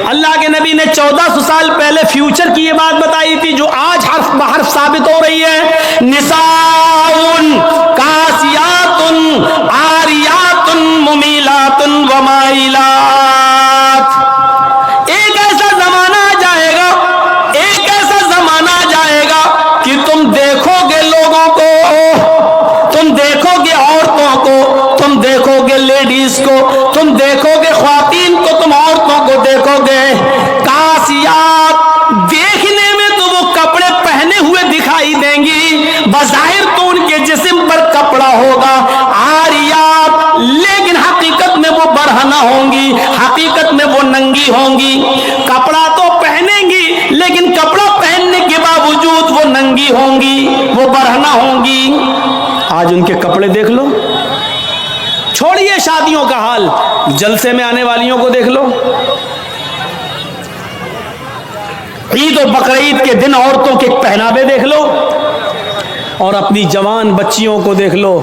اللہ کے نبی نے 1400 سال پہلے فیوچر کی یہ بات بتائی تھی جو آج حرف بحرف ثابت ہو رہی ہے. نساؤن کاسیاتن عاریاتن ممیلاتن ومائلات. ایک ایسا زمانہ آ جائے گا، ایک ایسا زمانہ آ جائے گا کہ تم دیکھو گے لوگوں کو، تم دیکھو گے عورتوں کو، تم دیکھو گے لیڈیز کو، تم دیکھو گے خواتین کو، تم عورتوں کو دیکھو گے کاسیات. دیکھنے میں تو وہ کپڑے پہنے ہوئے دکھائی دیں گی، بظاہر تو ان کے جسم پر کپڑا ہوگا. عاریات، لیکن حقیقت میں وہ برہنہ ہوں گی، حقیقت میں وہ ننگی ہوں گی. کپڑا تو پہنیں گی لیکن کپڑا پہننے کے باوجود وہ ننگی ہوں گی، وہ برہنہ ہوں گی. آج ان کے کپڑے دیکھ لو، چھوڑیے شادیوں کا حال، جلسے میں آنے والیوں کو دیکھ لو. عید اور بقرعید کے دن عورتوں کے پہناوے دیکھ لو، اور اپنی جوان بچیوں کو دیکھ لو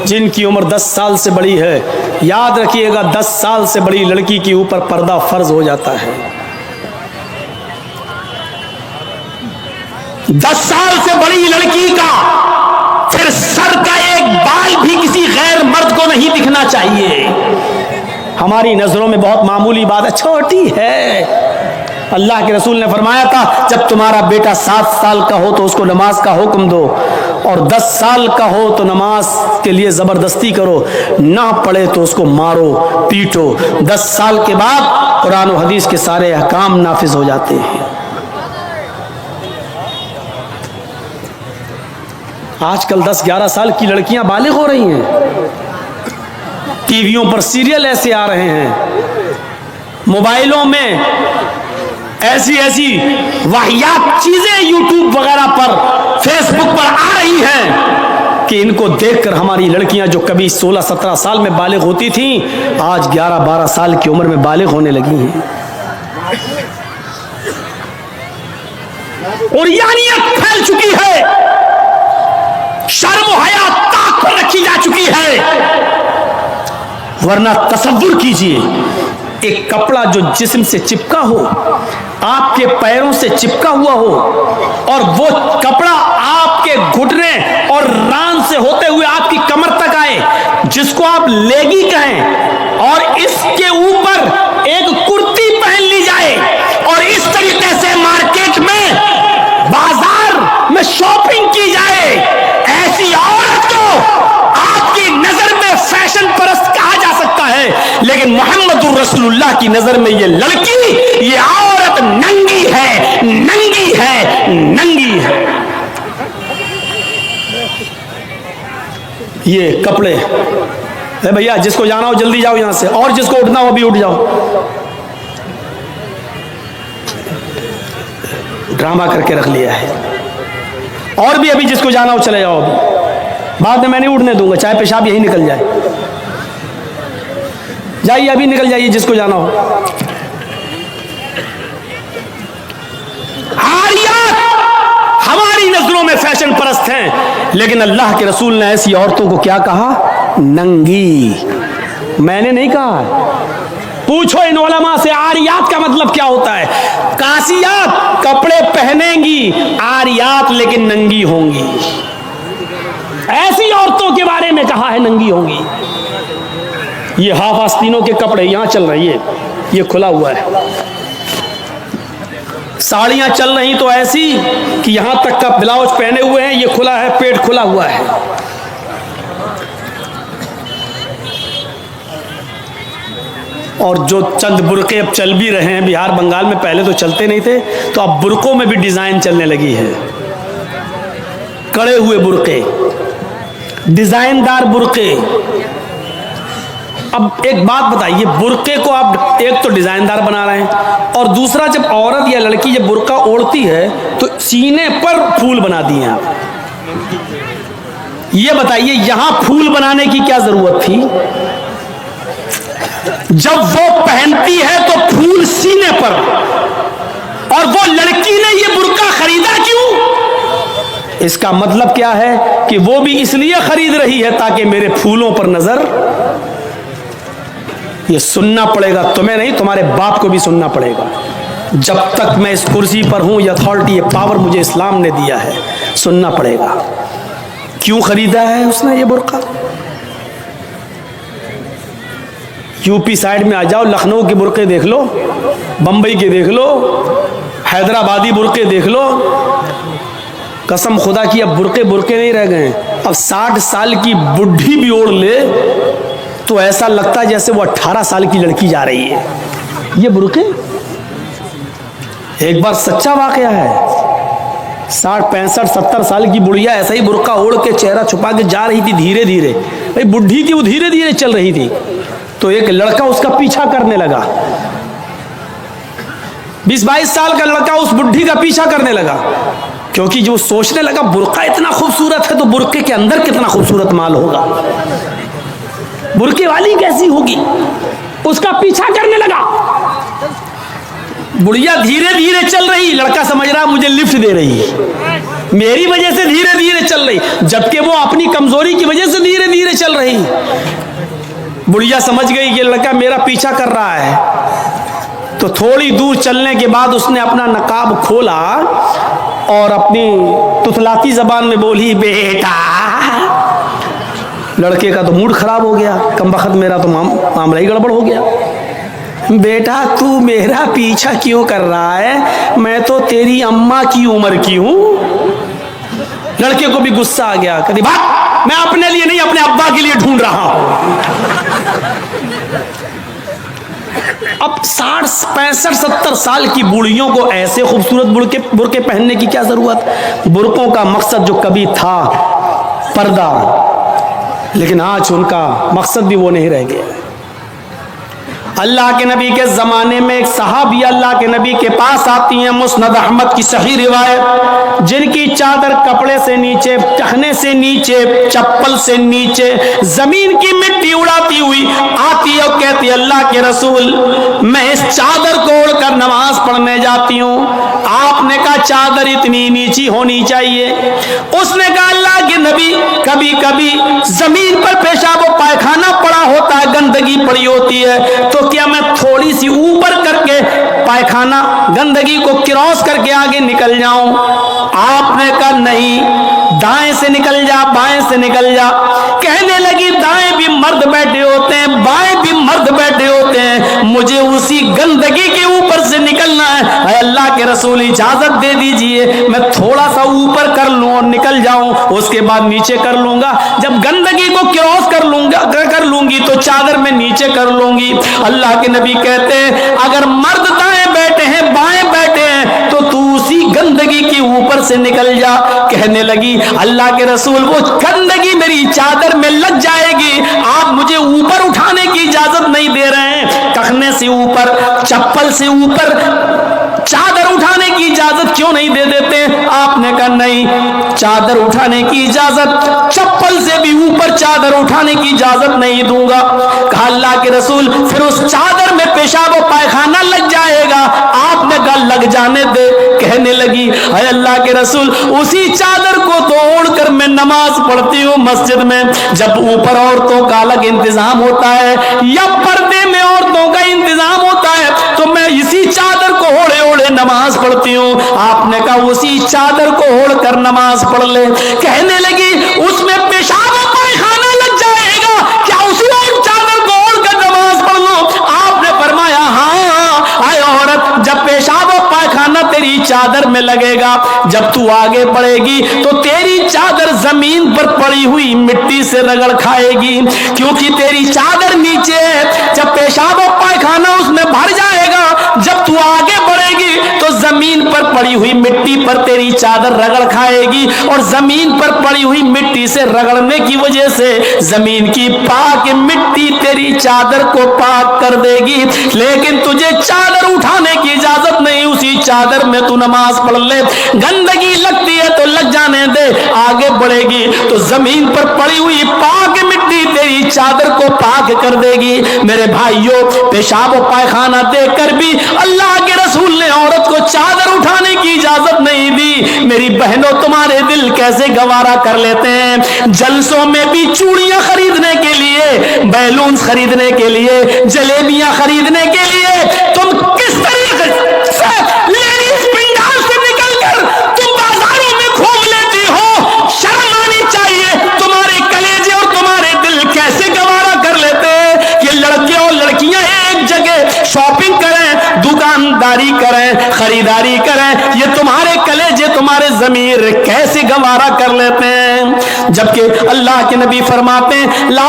جن کی عمر 10 سال سے بڑی ہے. یاد رکھیے گا 10 سال سے بڑی لڑکی کے اوپر پردہ فرض ہو جاتا ہے. 10 سال سے بڑی لڑکی کا پھر سر کا ایک بال بھی کسی غیر مرد کو نہیں دکھنا چاہیے. ہماری نظروں میں بہت معمولی بات ہے، چھوٹی ہے. اللہ کے رسول نے فرمایا تھا جب تمہارا بیٹا 7 سال کا ہو تو اس کو نماز کا حکم دو، اور 10 سال کا ہو تو نماز کے لیے زبردستی کرو، نہ پڑھے تو اس کو مارو پیٹو. 10 سال کے بعد قرآن و حدیث کے سارے احکام نافذ ہو جاتے ہیں. آج کل 10-11 سال کی لڑکیاں بالغ ہو رہی ہیں. ٹی ویوں پر سیریل ایسے آ رہے ہیں، موبائلوں میں ایسی واہیات چیزیں یوٹیوب وغیرہ پر، فیس بک پر آ رہی ہیں کہ ان کو دیکھ کر ہماری لڑکیاں جو کبھی 16-17 سال میں بالغ ہوتی تھیں آج 11-12 سال کی عمر میں بالغ ہونے لگی ہیں. اور یعنیت پھیل چکی ہے، شرم و حیا طاق پر رکھی جا چکی ہے. ورنہ تصور کیجئے ایک کپڑا جو جسم سے چپکا ہو، آپ کے پیروں سے چپکا ہوا ہو، اور وہ کپڑا آپ کے گھٹنے اور ران سے ہوتے ہوئے آپ کی کمر تک آئے، جس کو آپ لیگی کہیں، اور اس کے اوپر ایک کرتی پہن لی جائے اور اس طریقے سے مارکیٹ میں بازار میں شاپنگ کی جائے. ایسی عورت کو آپ کی نظر میں فیشن پرست کہا جا سکتا ہے، لیکن محمد رسول اللہ کی نظر میں یہ لڑکی، یہ عورت ننگی ہے، ننگی ہے، ننگی ہے. یہ کپڑے اے بھیا جس کو جانا ہو جلدی جاؤ یہاں سے، اور جس کو اٹھنا ہو بھی اٹھ جاؤ. ڈرامہ کر کے رکھ لیا ہے. اور بھی ابھی جس کو جانا ہو چلے جاؤ، ابھی بعد میں نہیں اٹھنے دوں گا، چاہے پیشاب یہی نکل جائے. جائیے ابھی نکل جائیے جس کو جانا ہو. عاریات ہماری نظروں میں فیشن پرست ہیں، لیکن اللہ کے رسول نے ایسی عورتوں کو کیا کہا؟ ننگی. میں نے نہیں کہا. پوچھو ان علماء سے عاریات کا مطلب کیا ہوتا ہے. کاسیات کپڑے پہنیں گی، عاریات لیکن ننگی ہوں گی. ایسی عورتوں کے بارے میں کہا ہے ننگی ہوں گی. یہ ہاف آستینوں کے کپڑے یہاں چل رہی ہے، یہ کھلا ہوا ہے. ساڑیاں چل رہی تو ایسی کہ یہاں تک کا بلاؤز پہنے ہوئے ہیں، یہ کھلا ہے، پیٹ کھلا ہوا ہے. اور جو چند برقعے اب چل بھی رہے ہیں بہار بنگال میں، پہلے تو چلتے نہیں تھے، تو اب برقعوں میں بھی ڈیزائن چلنے لگی ہے. کڑے ہوئے برقعے، ڈیزائن دار برقعے. اب ایک بات بتائیے، برقعے کو آپ ایک تو ڈیزائن دار بنا رہے ہیں، اور دوسرا جب عورت یا لڑکی جب برقع اوڑھتی ہے تو سینے پر پھول بنا دیے ہیں آپ. یہ بتائیے یہاں پھول بنانے کی کیا ضرورت تھی؟ جب وہ پہنتی ہے تو پھول سینے پر، اور وہ لڑکی نے یہ برقع خریدا کیوں؟ اس کا مطلب کیا ہے کہ وہ بھی اس لیے خرید رہی ہے تاکہ میرے پھولوں پر نظر. یہ سننا پڑے گا، تمہیں نہیں تمہارے باپ کو بھی سننا پڑے گا. جب تک میں اس کرسی پر ہوں، یہ اتھارٹی، یہ پاور مجھے اسلام نے دیا ہے، سننا پڑے گا. کیوں خریدا ہے اس نے یہ برقع؟ یو پی سائڈ میں آ جاؤ، لکھنؤ کے برقعے دیکھ لو، بمبئی کے دیکھ لو، حیدرآبادی برقعے دیکھ لو. قسم خدا کی اب برقعے نہیں رہ گئے. اب 60 سال کی بڈھی بھی اوڑھ لے تو ایسا لگتا ہے جیسے وہ 18 سال کی لڑکی جا رہی ہے. یہ برقعے ایک بار سچا واقعہ ہے. 60 65 70 سال کی بڑھیا ایسا ہی برقع اوڑھ کے چہرہ چھپا کے جا رہی تھی دھیرے دھیرے. بھائی بڈھی تھی، وہ دھیرے دھیرے چل رہی تھی، تو ایک لڑکا اس کا پیچھا کرنے لگا. 20-22 سال کا لڑکا اس بڈھی کا پیچھا کرنے لگا، کیونکہ جو سوچنے لگا برقع اتنا خوبصورت ہے تو برقعے کے اندر کتنا خوبصورت مال ہوگا، برقعے والی کیسی ہوگی. اس کا پیچھا کرنے لگا. بڑھیا دھیرے دھیرے چل رہی، لڑکا سمجھ رہا مجھے لفٹ دے رہی ہے، میری وجہ سے دھیرے دھیرے چل رہی، جبکہ وہ اپنی کمزوری کی وجہ سے دھیرے دھیرے چل رہی. بڑھیا سمجھ گئی یہ لڑکا میرا پیچھا کر رہا ہے، تو تھوڑی دور چلنے کے بعد اس نے اپنا نقاب کھولا اور اپنی تتلاتی زبان میں بولی بیٹا. لڑکے کا تو موڈ خراب ہو گیا، کم بخت میرا تو معاملہ ہی گڑبڑ ہو گیا. بیٹا تو میرا پیچھا کیوں کر رہا ہے؟ میں تو تیری اماں کی عمر کی ہوں. لڑکے کو بھی غصہ آ گیا، کہتی بات میں اپنے لیے نہیں اپنے ابا کے لیے ڈھونڈ رہا ہوں. اب 60 65 70 سال کی بوڑھیوں کو ایسے خوبصورت برقعے پہننے کی کیا ضرورت؟ برقعوں کا مقصد جو کبھی تھا پردہ، لیکن آج ان کا مقصد بھی وہ نہیں رہ گیا. اللہ کے نبی کے زمانے میں ایک صحابی اللہ کے نبی کے پاس آتی ہیں، مسند احمد کی صحیح روایت، جن کی چادر کپڑے سے نیچے، ٹخنے سے نیچے، چپل سے نیچے زمین کی مٹی اڑاتی ہوئی آتی ہے اور کہتی اللہ کے رسول میں اس چادر کو اوڑھ کر نماز پڑھنے جاتی ہوں. آپ نے کہا چادر اتنی نیچی ہونی چاہیے. اس نے کہا اللہ کے نبی کبھی کبھی زمین پر پیشاب و پائخانہ پڑا ہوتا ہے، گندگی پڑی ہوتی ہے، تو کیا میں تھوڑی سی اوپر کر کے پائخانہ گندگی کو کراس کر کے آگے نکل جاؤں؟ آپ نے کہا نہیں، دائیں سے نکل جا، بائیں سے نکل جا. کہنے لگی دائیں بھی مرد بیٹھے ہوتے ہیں، بائیں بھی مرد بیٹھے ہوتے ہیں، مجھے اسی گندگی کے اوپر سے نکلنا ہے. اے اللہ کے رسول اجازت دے دیجئے، میں تھوڑا سا اوپر کر لوں اور نکل جاؤں، اس کے بعد نیچے کر لوں گا. جب گندگی کو کراس کر لوں گی تو چادر میں نیچے کر لوں گی. اللہ کے نبی کہتے ہیں اگر مرد دائیں بیٹھے ہیں بائیں بیٹھے ہیں تو تو اسی گندگی کے اوپر سے نکل جا. کہنے لگی اللہ کے رسول وہ گندگی میری چادر میں لگ جائے گی، آپ مجھے اوپر اٹھانے کی اجازت نہیں دے رہے ہیں، ٹخنے سے اوپر، چپل سے اوپر چادر اٹھانے کی اجازت کیوں نہیں دے دیتے؟ آپ نے کہا نہیں، چادر اٹھانے کی اجازت، چپل سے بھی اوپر چادر اٹھانے کی اجازت نہیں دوں گا. کہا اللہ کے رسول پھر اس چادر میں پیشاب و پائخانہ لگ جائے گا. آپ نے کہا لگ جانے دے. کہنے لگی اے اللہ کے رسول اسی چادر کو تو اوڑھ کر میں نماز پڑھتی ہوں مسجد میں. جب اوپر عورتوں کا الگ انتظام ہوتا ہے یا پردے میں عورتوں کا انتظام ہوتا ہے تو میں اسی چادر کو اوڑھے اوڑھے نماز پڑھتی ہوں. آپ نے کہا اسی چادر کو اوڑھ کر نماز پڑھ لے. کہنے لگی اس میں پیشاب و پائخانہ لگ جائے گا، کیا اسی اور چادر کو اوڑھ کر نماز پڑھ لوں؟ آپ نے فرمایا ہاں اے عورت، جب پیشاب و پائخانہ تیری چادر میں لگے گا، جب تو آگے بڑھے گی تو تیری چادر زمین پر پڑی ہوئی مٹی سے رگڑ کھائے گی، کیونکہ تیری چادر نیچے ہے. جب پیشاب و پائخانہ اس میں بھر جائے گا، جب تو آگے بڑھے گی تو زمین پر پڑی ہوئی مٹی پر تیری چادر رگڑ کھائے گی، اور زمین پر پڑی ہوئی مٹی سے رگڑنے کی وجہ سے زمین کی پاک مٹی تیری چادر کو پاک کر دے گی. لیکن تجھے چادر اٹھانے کی اجازت نہیں، اسی چادر میں تو نماز پڑھ لے. گندگی لگتی ہے تو لگ جانے دے، آگے بڑھے گی تو زمین پر پڑی ہوئی پاک مٹی تیری چادر کو پاک کر دے گی. میرے بھائیوں پیشاب و پائخانہ دیکھ کر بھی اللہ کے رسول نے عورت کو چادر اٹھانے کی اجازت نہیں دی. میری بہنوں تمہارے دل کیسے گوارا کر لیتے ہیں جلسوں میں بھی چوڑیاں خریدنے کے لیے, بیلونز خریدنے کے لیے, جلیبیاں خریدنے کے لیے تم کس طریقے سے لیڈیز پنڈال سے نکل کر تم بازاروں میں گھوم لیتی ہو. شرم آنی چاہیے. تمہارے کلیجے اور تمہارے دل کیسے گوارا کر لیتے ہیں کہ لڑکے اور لڑکیاں ایک جگہ شاپنگ کریں, دکانداری کریں, خریداری کریں. یہ تمہارے کلیجے تمہارے ضمیر کیسے گوارا کر لیتے ہیں. جبکہ اللہ کے نبی فرماتے ہیں لا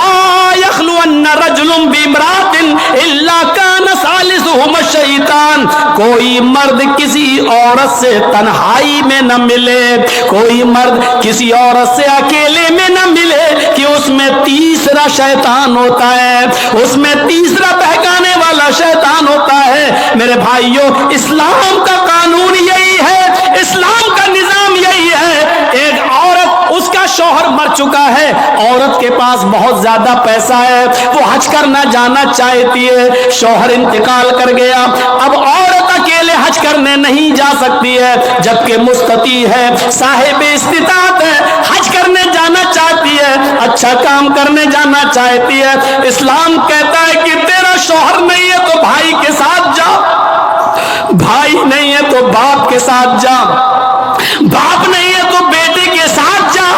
یخلون رجل بامرأۃ الا کان ثالثہما الشیطان. کوئی مرد کسی عورت سے تنہائی میں نہ ملے, کوئی مرد کسی عورت سے اکیلے میں نہ ملے کہ اس میں تیسرا شیطان ہوتا ہے, اس میں تیسرا بہکانے والا شیطان ہوتا ہے. میرے بھائیوں, اسلام کا قانون یہی ہے, اسلام کا نظام یہی ہے. ایک عورت, اس کا شوہر مر چکا ہے, عورت کے پاس بہت زیادہ پیسہ ہے, وہ حج کرنا جانا چاہتی ہے, شوہر انتقال کر گیا, اب عورت اکیلے حج کرنے نہیں جا سکتی ہے, جبکہ مستطیع ہے, صاحب استطاعت ہے, حج کرنے جانا چاہتی ہے, اچھا کام کرنے جانا چاہتی ہے. اسلام کہتا ہے کہ تیرا شوہر نہیں ہے تو بھائی کے ساتھ جا, بھائی نہیں ہے تو باپ کے ساتھ جا, باپ نہیں ہے تو بیٹے کے ساتھ جا,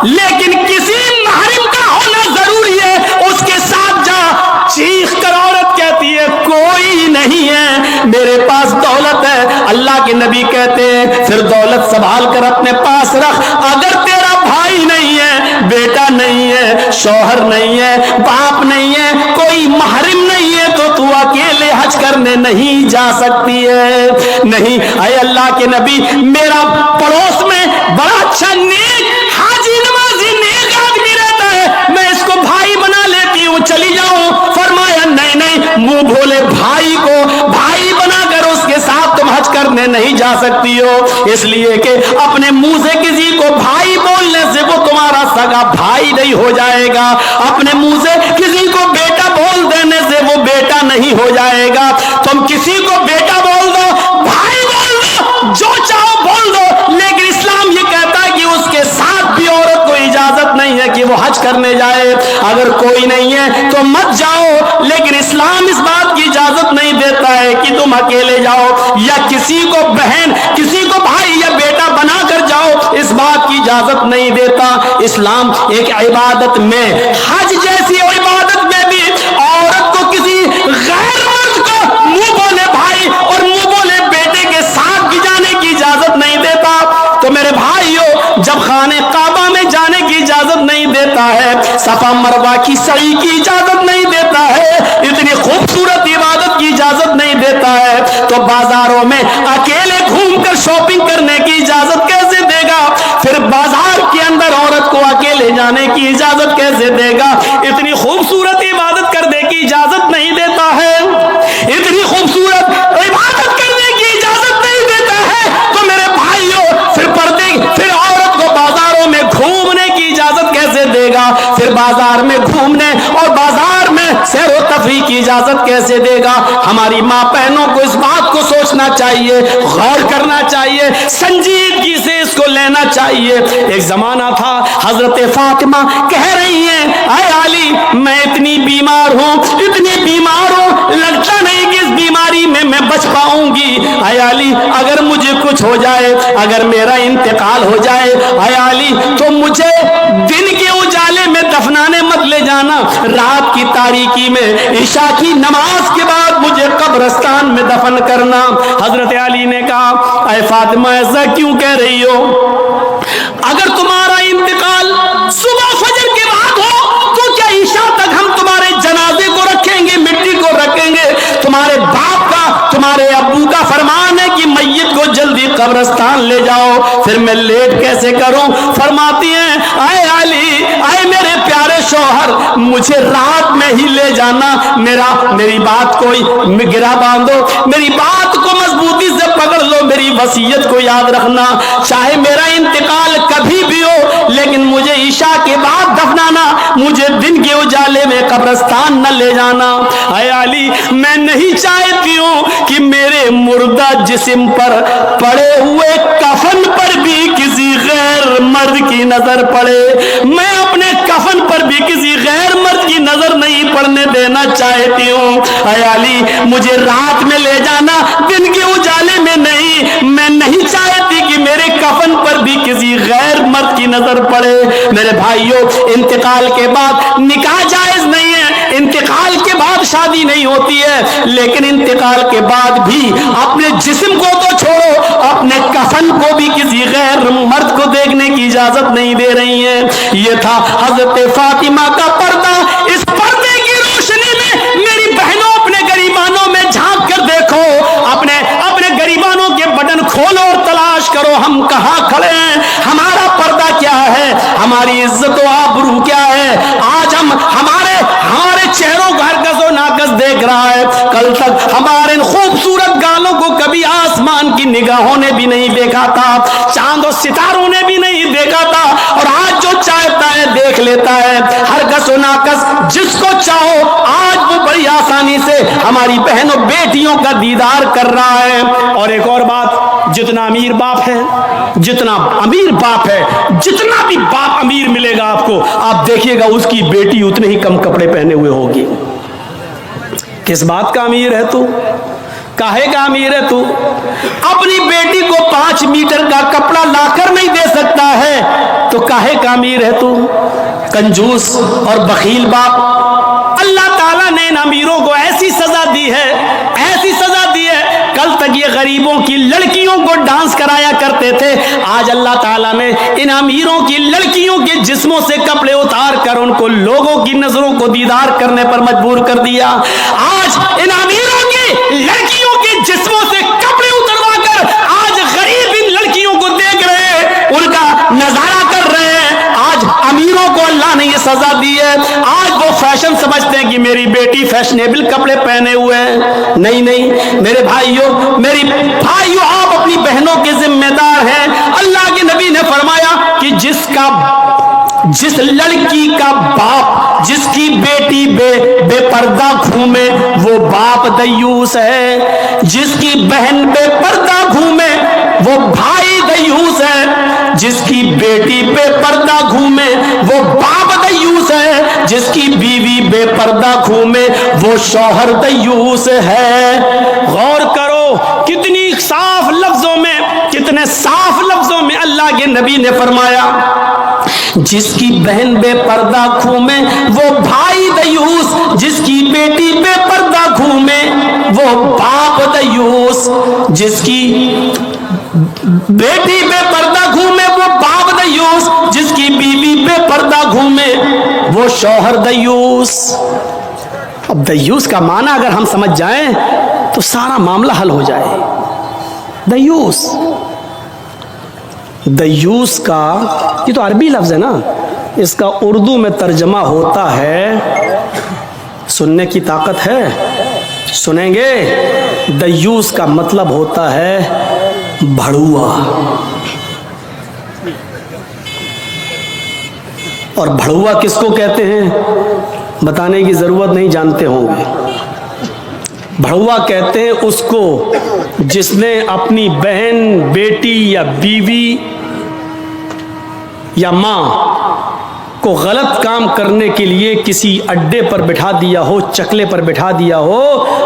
لیکن کسی محرم کا ہونا ضروری ہے, اس کے ساتھ جا. چیخ کر عورت کہتی ہے کوئی نہیں ہے, میرے پاس دولت ہے. اللہ کے نبی کہتے ہیں پھر دولت سنبھال کر اپنے پاس رکھ. اگر تیرا بھائی نہیں ہے, بیٹا نہیں ہے, شوہر نہیں ہے, باپ نہیں ہے, کوئی محرم نہیں ہے تو تو اکیلے حج کرنے نہیں جا سکتی ہے. نہیں, اے اللہ کے نبی, میرا پڑوس میں بڑا اچھا نیک حاجی نمازی نیک آدمی رہتا ہے, میں اس کو بھائی بنا لیتی ہوں, چلی جاؤں. فرمایا نہیں نہیں, منہ بھولے بھائی کو بھائی بنا کر اس کے ساتھ تم حج کرنے نہیں جا سکتی ہو, اس لیے کہ اپنے منہ سے کسی کو بھائی بولنے سے وہ تمہارا سگا بھائی نہیں ہو جائے گا, اپنے منہ سے کسی کو بیٹا بول دینے سے وہ بیٹا نہیں ہو جائے گا. تم کسی کو بیٹا بول دو, بھائی بول دو, جو چاہو بول دو, لیکن اسلام یہ کہتا ہے کہ اس کے ساتھ بھی عورت کو اجازت نہیں ہے کہ وہ حج کرنے جائے. اگر کوئی نہیں ہے تو مت جاؤ, لیکن اسلام اس بات کی اجازت نہیں دیتا ہے کہ تم اکیلے جاؤ یا کسی کو بہن, کسی کو بھائی یا بیٹا بنا کر جاؤ, اس بات کی اجازت نہیں دیتا. اسلام ایک عبادت میں, حج جیسی عبادت میں بھی عورت کو کسی غیر مرد کو منہ بولے بھائی اور منہ بولے بیٹے کے ساتھ بھی جانے کی اجازت نہیں دیتا. تو میرے بھائیوں, جب خانے کعبہ میں جانے کی اجازت نہیں دیتا ہے, صفا مروہ کی سعی کی اجازت نہیں دیتا ہے, اتنی خوبصورت عبادت کی اجازت نہیں دیتا ہے, تو بازاروں میں اکیلے گھوم کر شاپنگ کرنے کی اجازت کیسے دے گا؟ پھر بازار کے اندر عورت کو اکیلے جانے کی اجازت کیسے دے گا؟ اتنی خوبصورت عبادت کرنے کی اجازت نہیں دیتا ہے, اتنی خوبصورت عبادت کرنے کی اجازت نہیں دیتا ہے. تو میرے بھائیوں, پھر عورت کو بازاروں میں گھومنے کی اجازت کیسے دے گا؟ پھر بازار میں گھومنے اور بازار میں سیر و تفریح کی اجازت کیسے دے گا؟ ہماری ماں بہنوں کو اس بات کو سوچنا چاہیے, غور کرنا چاہیے, سنجیدگی سے اس کو لینا چاہیے. ایک زمانہ تھا, حضرت فاطمہ کہہ رہی ہیں اے علی, میں اتنی بیمار ہوں, اتنی بیمار ہوں, لگتا نہیں کہ اس بیماری میں بچ پاؤں گی. اے علی, اگر مجھے کچھ ہو جائے, اگر میرا انتقال ہو جائے, اے علی, تو مجھے دن کے اجالے میں دفنانے مت لے جانا, رات کی تاریکی میں عشاء کی نماز کے بعد مجھے قبرستان میں دفن کرنا. حضرت علی نے کہا اے فاطمہ, ایسا کیوں کہہ رہی ہو؟ اگر تمہارا انتقال صبح فجر کے بعد ہو تو کیا عشاء تک ہم تمہارے جنازے کو رکھیں گے, مٹی کو رکھیں گے؟ تمہارے باپ کا, تمہارے ابو کا فرمان ہے کہ میت کو جلدی قبرستان لے جاؤ, پھر میں لیٹ کیسے کروں؟ فرماتی ہیں اے علی, اے میرے پیارے شوہر, مجھے رات میں ہی لے جانا, میری بات کو گرا باندھو, میری بات کو مضبوطی سے پکڑ لو, میری وصیت کو یاد رکھنا, چاہے میرا انتقال کبھی بھی ہو, لیکن مجھے عشاء کے بعد دفنانا, مجھے دن کے اجالے میں قبرستان نہ لے جانا. اے علی میں نہیں چاہتی ہوں کہ میرے مردہ جسم پر پڑے ہوئے کفن پر بھی کسی غیر مرد کی نظر پڑے. میں اپنے کفن پر بھی کسی غیر مرد کی نظر نہیں پڑنے دینا چاہتی ہوں. اے علی مجھے رات میں لے جانا, دن کے اجالے میں نہیں. میں نہیں چاہتی کہ میرے کفن پر بھی کسی غیر مرد کی نظر پڑے. میرے بھائیوں, انتقال کے بعد نکاح جائز نہیں ہے, انتقال کے بعد شادی نہیں ہوتی ہے, لیکن انتقال کے بعد بھی اپنے جسم کو تو چھوڑو, اپنے کفن کو بھی کسی غیر مرد کو دیکھنے کی اجازت نہیں دے رہی ہیں. یہ تھا حضرت فاطمہ کا پردہ. اس پردے کی روشنی میں میری بہنوں اپنے گریبانوں میں جھانک کر دیکھو, اپنے گریبانوں کے بٹن کھولو اور تلاش کرو ہم کہاں کھڑے ہیں, ہمارا پردہ کیا ہے, ہماری عزت و آبرو کیا ہے. آج ہمارے چہروں کو ہرگز و ناقص دیکھ رہا ہے. کل تک ہمارے ان خوبصورت گالوں کو کبھی آسمان کی نگاہوں نے بھی نہیں دیکھا تھا, چاند و ستاروں نے بھی نہیں دیکھا تھا, اور آج جو چاہتا ہے دیکھ لیتا ہے. ہرگز و ناقص جس کو چاہو آج وہ بڑی آسانی سے ہماری بہنوں بیٹیوں کا دیدار کر رہا ہے. اور ایک اور بات, جتنا امیر باپ ہے, جتنا امیر باپ ہے, جتنا بھی باپ امیر ملے گا آپ کو, آپ دیکھیے گا اس کی بیٹی اتنے ہی کم کپڑے پہنے ہوئے ہوگی. کس بات کا امیر ہے تو, کاہے کا امیر ہے تو؟ اپنی بیٹی کو 5 میٹر کا کپڑا لا کر نہیں دے سکتا ہے تو کاہے کا امیر ہے تو؟ کنجوس اور بخیل باپ. اللہ تعالیٰ نے ان امیروں کو ایسی سزا دی ہے, ایسی سزا دی ہے. کل تک یہ غریبوں کی لڑکیوں کو ڈانس کرایا کرتے تھے, آج اللہ تعالیٰ نے ان امیروں کی لڑکیوں کے جسموں سے کپڑے اتار کر ان کو لوگوں کی نظروں کو دیدار کرنے پر مجبور کر دیا. آج ان امیروں کی لڑکیوں کے جسموں سے کپڑے اتروا کر آج غریب ان لڑکیوں کو دیکھ رہے ہیں, ان کا نظارہ کر رہے ہیں. آج امیروں کو اللہ نے یہ سزا دی ہے. آج وہ فیشن سمجھتے ہیں کہ میری بیٹی فیشنیبل کپڑے پہنے ہوئے ہیں. نہیں نہیں میرے بھائیوں, آپ اپنی بہنوں کے ذمہ دار ہیں. اللہ کے نبی نے فرمایا کہ جس لڑکی کا باپ جس کی بیٹی بے پردہ گھومے وہ باپ دیوس ہے, جس کی بہن بے پردہ گھومے وہ بھائی دیوس ہے, جس کی بیٹی بے پردہ گھومے وہ باپ دیوس ہے, جس کی بیوی بے پردہ گھومے وہ شوہر دیوس ہے. غور کرو کتنی صاف لفظوں میں, کتنے صاف لفظوں میں اللہ کے نبی نے فرمایا جس کی بہن بے پردہ گھومے وہ بھائی دیوس, جس کی بیٹی بے پردہ گھومے وہ باپ دیوس, جس کی بیٹی بے پردہ گھومے وہ باپ دیوس, جس کی بیوی بے پردہ گھومے وہ شوہر دیوس. اب دیوس کا معنی اگر ہم سمجھ جائیں تو سارا معاملہ حل ہو جائے. دیوس کا یہ تو عربی لفظ ہے نا, اس کا اردو میں ترجمہ ہوتا ہے, سننے کی طاقت ہے, سنیں گے. دیوس کا مطلب ہوتا ہے بھڑوا, اور بھڑوا کس کو کہتے ہیں بتانے کی ضرورت نہیں, جانتے ہوں گے. بھڑوا کہتے ہیں اس کو جس نے اپنی بہن, بیٹی یا بیوی یا ماں کو غلط کام کرنے کے لیے کسی اڈے پر بٹھا دیا ہو, چکلے پر بٹھا دیا ہو,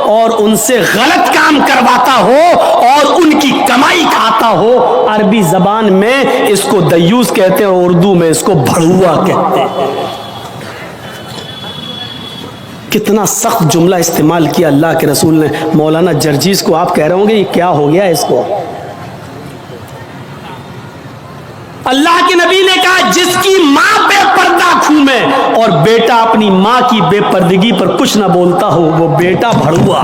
اور ان سے غلط کام کرواتا ہو اور ان کی کمائی کھاتا ہو. عربی زبان میں اس کو دیوس کہتے ہیں اور اردو میں اس کو بھڑوا کہتے ہیں. کتنا سخت جملہ استعمال کیا اللہ کے رسول نے. مولانا جرجیز کو آپ کہہ رہے ہوں گے یہ کیا ہو گیا اس کو. اللہ کے نبی نے کہا جس کی ماں بے پردہ گھومے اور بیٹا اپنی ماں کی بے پردگی پر کچھ نہ بولتا ہو وہ بیٹا بھڑوا.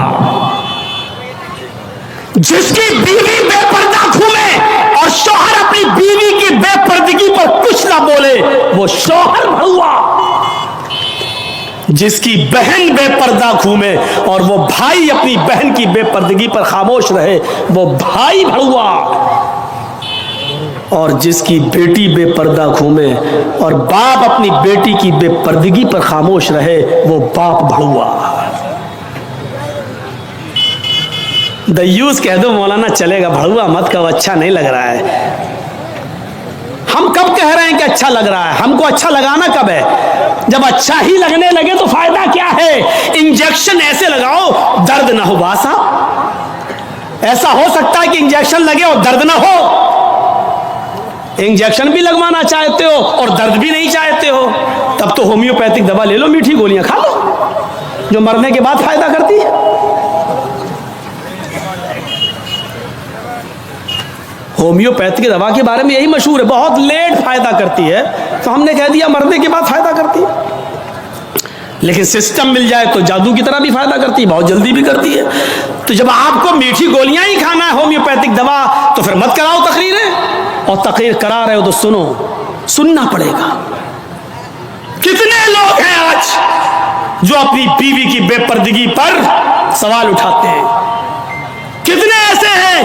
جس کی بیوی بے پردہ گھومے اور شوہر اپنی بیوی کی بے پردگی پر کچھ نہ بولے وہ شوہر بھڑوا. جس کی بہن بے پردہ گھومے اور وہ بھائی اپنی بہن کی بے پردگی پر خاموش رہے وہ بھائی بھڑوا. اور جس کی بیٹی بے پردہ گھومے اور باپ اپنی بیٹی کی بے پردگی پر خاموش رہے وہ باپ بھڑوا۔ دیوس کہہ دو مولانا چلے گا، بھڑوا مت کہو، اچھا نہیں لگ رہا ہے۔ ہم کب کہہ رہے ہیں کہ اچھا لگ رہا ہے؟ ہم کو اچھا لگانا کب ہے؟ جب اچھا ہی لگنے لگے تو فائدہ کیا ہے؟ انجیکشن ایسے لگاؤ درد نہ ہو باسا۔ ایسا ہو سکتا ہے کہ انجیکشن لگے اور درد نہ ہو؟ انجیکشن بھی لگوانا چاہتے ہو اور درد بھی نہیں چاہتے ہو، تب تو ہومیوپیتھک دوا لے لو، میٹھی گولیاں کھا لو جو مرنے کے بعد فائدہ کرتی ہے۔ ہومیوپیتھ کی دوا کے بارے میں یہی مشہور ہے، بہت لیٹ فائدہ کرتی ہے، تو ہم نے کہہ دیا مرنے کے بعد فائدہ کرتی ہے۔ لیکن سسٹم مل جائے تو جادو کی طرح بھی فائدہ کرتی ہے، بہت جلدی بھی کرتی ہے۔ تو جب آپ کو میٹھی گولیاں ہی کھانا ہے ہومیوپیتھک دوا، تو پھر مت کراؤ تقریریں، اور تقریر کرا رہے ہو تو سنو، سننا پڑے گا۔ کتنے لوگ ہیں آج جو اپنی بیوی کی بے پردگی پر سوال اٹھاتے ہیں؟ کتنے ایسے ہیں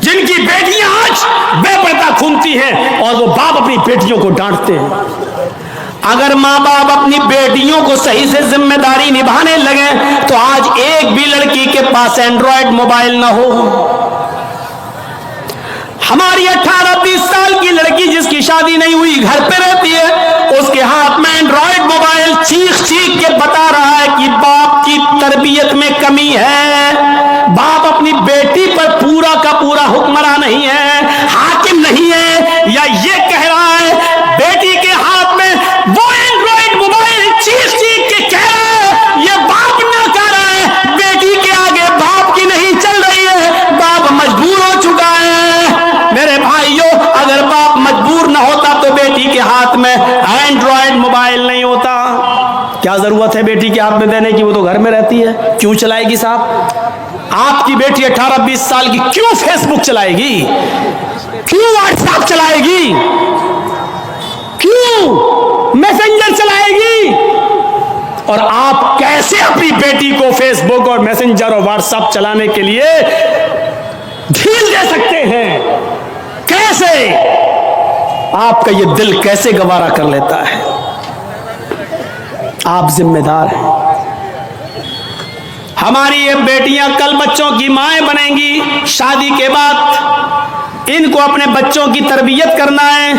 جن کی بیٹیاں آج بے پردہ گھومتی ہیں اور وہ باپ اپنی بیٹیوں کو ڈانٹتے ہیں؟ اگر ماں باپ اپنی بیٹیوں کو صحیح سے ذمہ داری نبھانے لگے تو آج ایک بھی لڑکی کے پاس اینڈرائڈ موبائل نہ ہو۔ ہماری 18-20 سال کی لڑکی جس کی شادی نہیں ہوئی گھر پہ رہتی ہے، اس کے ہاتھ میں اینڈرائڈ موبائل، چیخ چیخ کے بتا رہا ہے کہ باپ کی تربیت میں کمی ہے، باپ اپنی بیٹی پر پورا کا پورا حکمراں نہیں ہے، حاکم نہیں ہے، یا یہ کہہ رہا ہے بیٹی کے ہاتھ میں وہ اینڈرائڈ موبائل چیخ چیخ کے کہہ رہا ہے، یہ باپ نہ کہہ رہا ہے، بیٹی کے آگے باپ کی نہیں چل رہی ہے، باپ مجبور ہو چکا ہے۔ میرے بھائیوں، اگر باپ مجبور نہ ہوتا تو بیٹی کے ہاتھ میں اینڈرائڈ موبائل نہیں ہوتا۔ کیا ضرورت ہے بیٹی کے ہاتھ میں دینے کی؟ وہ تو گھر میں رہتی ہے، کیوں چلائے گی صاحب؟ آپ کی بیٹی 18-20 سال کی کیوں فیس بک چلائے گی؟ کیوں واٹس ایپ چلائے گی؟ کیوں میسنجر چلائے گی؟ اور آپ کیسے اپنی بیٹی کو فیس بک اور میسنجر اور واٹس ایپ چلانے کے لیے ڈھیل دے سکتے ہیں؟ کیسے؟ آپ کا یہ دل کیسے گوارا کر لیتا ہے؟ آپ ذمہ دار ہیں۔ ہماری یہ بیٹیاں کل بچوں کی مائیں بنیں گی، شادی کے بعد ان کو اپنے بچوں کی تربیت کرنا ہے۔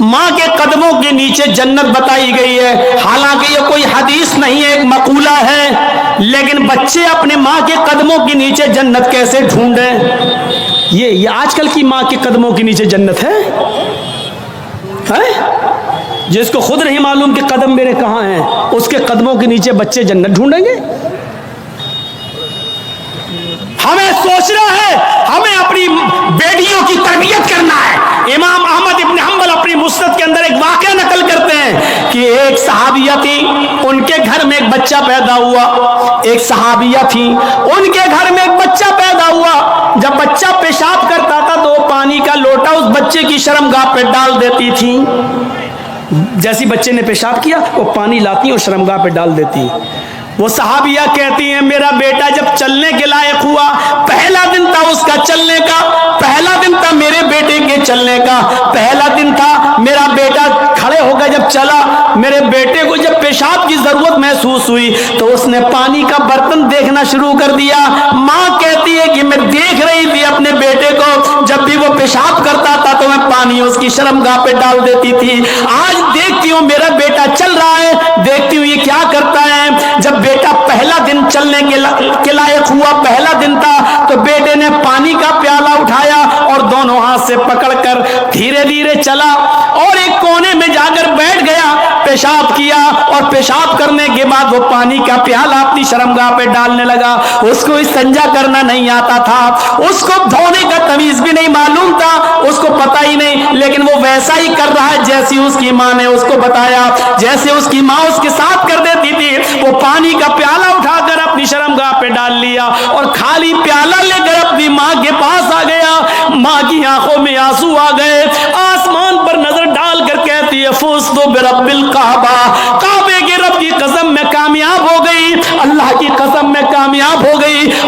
ماں کے قدموں کے نیچے جنت بتائی گئی ہے، حالانکہ یہ کوئی حدیث نہیں ہے، ایک مقولہ ہے، لیکن بچے اپنے ماں کے قدموں کے نیچے جنت کیسے ڈھونڈیں؟ یہ آج کل کی ماں کے قدموں کے نیچے جنت ہے؟ جس کو خود نہیں معلوم کہ قدم میرے کہاں ہیں، اس کے قدموں کے نیچے بچے جنت ڈھونڈیں گے؟ ہمیں سوچنا ہے، ہمیں اپنی بیٹیوں کی تربیت کرنا ہے۔ امام احمد ابن حنبل اپنی مسند کے اندر ایک واقعہ نقل کرتے ہیں کہ ایک صحابیہ تھی، ان کے گھر میں ایک بچہ پیدا ہوا۔ ایک صحابیہ تھی، ان کے گھر میں ایک بچہ پیدا ہوا۔ جب بچہ پیشاب کرتا تھا تو وہ پانی کا لوٹا اس بچے کی شرمگاہ پہ ڈال دیتی تھی۔ جیسی بچے نے پیشاب کیا وہ پانی لاتی اور شرمگاہ پہ ڈال دیتی۔ وہ صحابیہ کہتی ہیں میرا بیٹا جب چلنے کے لائق ہوا، پہلا دن تھا اس کا چلنے کا، پہلا دن تھا میرے بیٹے کے چلنے کا، پہلا دن تھا میرا بیٹا کھڑے ہو گیا، جب چلا میرے بیٹے کو جب پیشاب کی ضرورت محسوس ہوئی تو اس نے پانی کا برتن دیکھنا شروع کر دیا۔ ماں کہتی ہے کہ میں دیکھ رہی تھی اپنے بیٹے کو، جب بھی وہ پیشاب کرتا تھا تو میں پانی اس کی شرمگاہ پہ ڈال دیتی تھی۔ آج دیکھتی ہوں میرا بیٹا چل رہا ہے، دیکھتی ہوں یہ کیا کرتا ہے۔ جب بیٹا پہلا دن چلنے کے لائق ہوا، پہلا دن تھا، تو بیٹے نے پانی کا پیالہ اٹھایا اور دونوں ہاتھ سے پکڑ کر دھیرے دھیرے چلا اور ایک کونے میں جا کر بیٹھ گیا، پیشاب کیا، اور پیشاب کرنے کے بعد وہ پانی کا پیالہ اپنی شرمگاہ پہ ڈالنے لگا۔ اس کو استنجا کرنا نہیں آتا تھا، اس کو دھونے کا تمیز بھی نہیں معلوم تھا، اس کو پتہ ہی نہیں، لیکن وہ ویسا ہی کر رہا ہے جیسی اس کی ماں نے اس کو بتایا، جیسے اس کی ماں اس کے ساتھ کر دیتی تھی۔ وہ پانی کا پیالہ اٹھا کر اپنی شرمگاہ پہ ڈال لیا اور خالی پیالہ لے کر اپنی ماں کے پاس آ گیا۔ ماں کی آنکھوں میں آنسو آ گئے، آسمان پر نظر ڈال کر کہتی ہے فزت برب الکعبہ، کعبے کے رب کی قسم میں کامیاب ہو گئی، اللہ کی قسم میں کامیاب ہو گئی۔